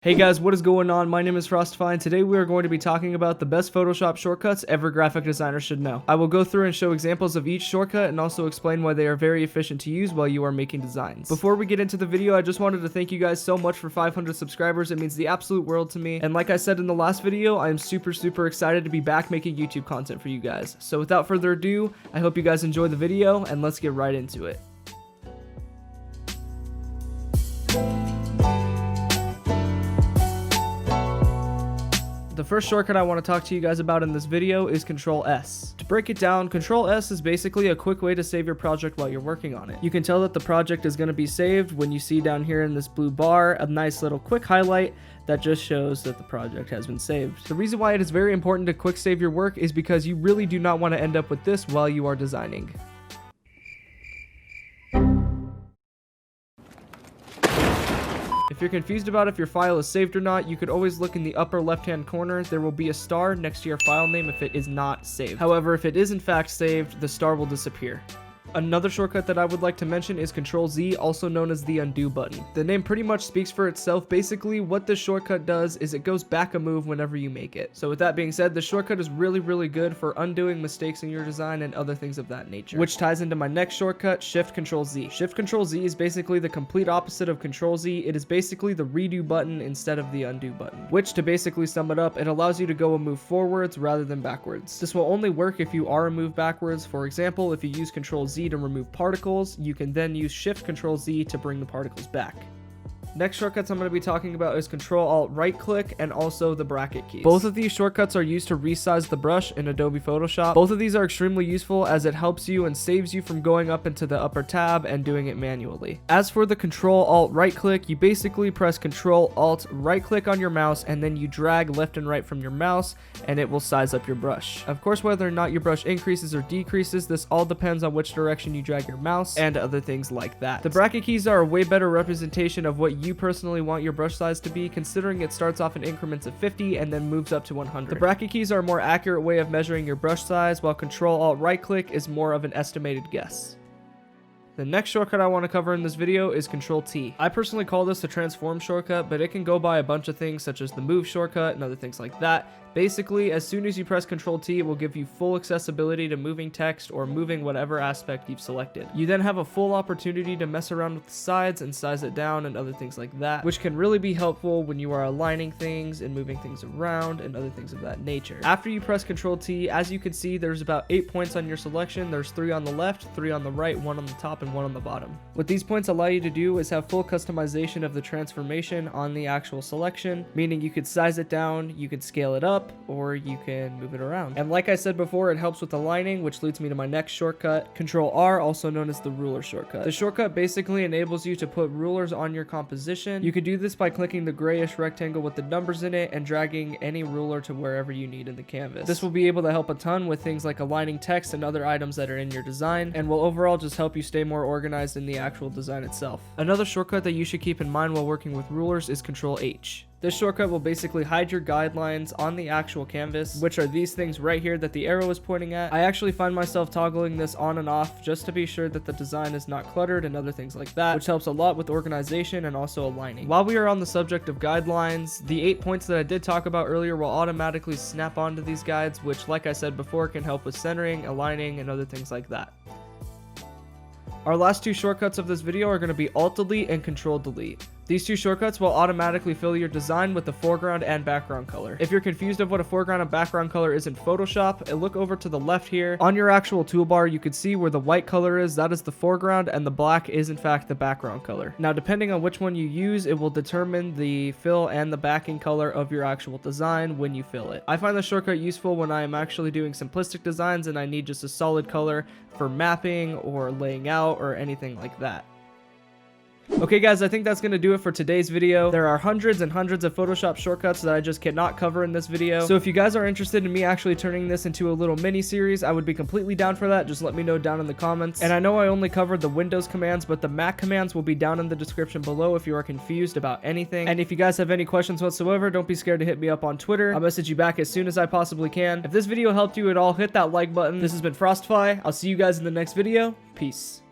Hey guys, what is going on? My name is Frostify, and today we are going to be talking about the best Photoshop shortcuts every graphic designer should know. I will go through and show examples of each shortcut and also explain why they are very efficient to use while you are making designs. Before we get into the video, I just wanted to thank you guys so much for 500 subscribers. It means the absolute world to me. And like I said in the last video, I am super excited to be back making YouTube content for you guys. So without further ado, I hope you guys enjoy the video and let's get right into it. The first shortcut I want to talk to you guys about in this video is Ctrl S. To break it down, Ctrl S is basically a quick way to save your project while you're working on it. You can tell that the project is going to be saved when you see down here in this blue bar a nice little quick highlight that just shows that the project has been saved. The reason why it is very important to quick save your work is because you really do not want to end up with this while you are designing. If you're confused about if your file is saved or not, you could always look in the upper left-hand corner. There will be a star next to your file name if it is not saved. However, if it is in fact saved, the star will disappear. Another shortcut that I would like to mention is Ctrl Z, also known as the undo button. The name pretty much speaks for itself. Basically, what this shortcut does is it goes back a move whenever you make it. So with that being said, the shortcut is really good for undoing mistakes in your design and other things of that nature. Which ties into my next shortcut, Shift Ctrl Z. Shift Ctrl Z is basically the complete opposite of Ctrl Z. It is basically the redo button instead of the undo button. Which, to basically sum it up, it allows you to go a move forwards rather than backwards. This will only work if you are a move backwards. For example, if you use Ctrl Z to remove particles, you can then use Shift Ctrl Z to bring the particles back. Next shortcuts I'm going to be talking about is Ctrl Alt right click and also the bracket keys. Both of these shortcuts are used to resize the brush in Adobe Photoshop. Both of these are extremely useful as it helps you and saves you from going up into the upper tab and doing it manually. As for the Ctrl Alt right click, you basically press Ctrl Alt right click on your mouse and then you drag left and right from your mouse and it will size up your brush. Of course, whether or not your brush increases or decreases, this all depends on which direction you drag your mouse and other things like that. The bracket keys are a way better representation of what you personally want your brush size to be, considering it starts off in increments of 50 and then moves up to 100. The bracket keys are a more accurate way of measuring your brush size, while Ctrl Alt right click is more of an estimated guess. The next shortcut I want to cover in this video is Ctrl T. I personally call this the transform shortcut, but it can go by a bunch of things such as the move shortcut and other things like that. Basically, as soon as you press Ctrl T, it will give you full accessibility to moving text or moving whatever aspect you've selected. You then have a full opportunity to mess around with the sides and size it down and other things like that, which can really be helpful when you are aligning things and moving things around and other things of that nature. After you press Ctrl T, as you can see, there's about 8 points on your selection. There's 3 on the left, 3 on the right, 1 on the top, and 1 on the bottom. What these points allow you to do is have full customization of the transformation on the actual selection, meaning you could size it down, you could scale it up, or you can move it around. And like I said before, it helps with aligning, which leads me to my next shortcut, Ctrl R, also known as the ruler shortcut. The shortcut basically enables you to put rulers on your composition. You can do this by clicking the grayish rectangle with the numbers in it and dragging any ruler to wherever you need in the canvas. This will be able to help a ton with things like aligning text and other items that are in your design, and will overall just help you stay more organized in the actual design itself. Another shortcut that you should keep in mind while working with rulers is Ctrl H. This shortcut will basically hide your guidelines on the actual canvas, which are these things right here that the arrow is pointing at. I actually find myself toggling this on and off just to be sure that the design is not cluttered and other things like that, which helps a lot with organization and also aligning. While we are on the subject of guidelines, the 8 points that I did talk about earlier will automatically snap onto these guides, which, like I said before, can help with centering, aligning, and other things like that. Our last 2 shortcuts of this video are going to be Alt Delete and Control Delete. These 2 shortcuts will automatically fill your design with the foreground and background color. If you're confused of what a foreground and background color is in Photoshop, look over to the left here. On your actual toolbar, you can see where the white color is, that is the foreground, and the black is in fact the background color. Now, depending on which one you use, it will determine the fill and the backing color of your actual design when you fill it. I find the shortcut useful when I am actually doing simplistic designs and I need just a solid color for mapping or laying out or anything like that. Okay guys, I think that's going to do it for today's video. There are hundreds and hundreds of Photoshop shortcuts that I just cannot cover in this video. So if you guys are interested in me actually turning this into a little mini series, I would be completely down for that. Just let me know down in the comments. And I know I only covered the Windows commands, but the Mac commands will be down in the description below if you are confused about anything. And if you guys have any questions whatsoever, don't be scared to hit me up on Twitter. I'll message you back as soon as I possibly can. If this video helped you at all, hit that like button. This has been Frostify. I'll see you guys in the next video. Peace.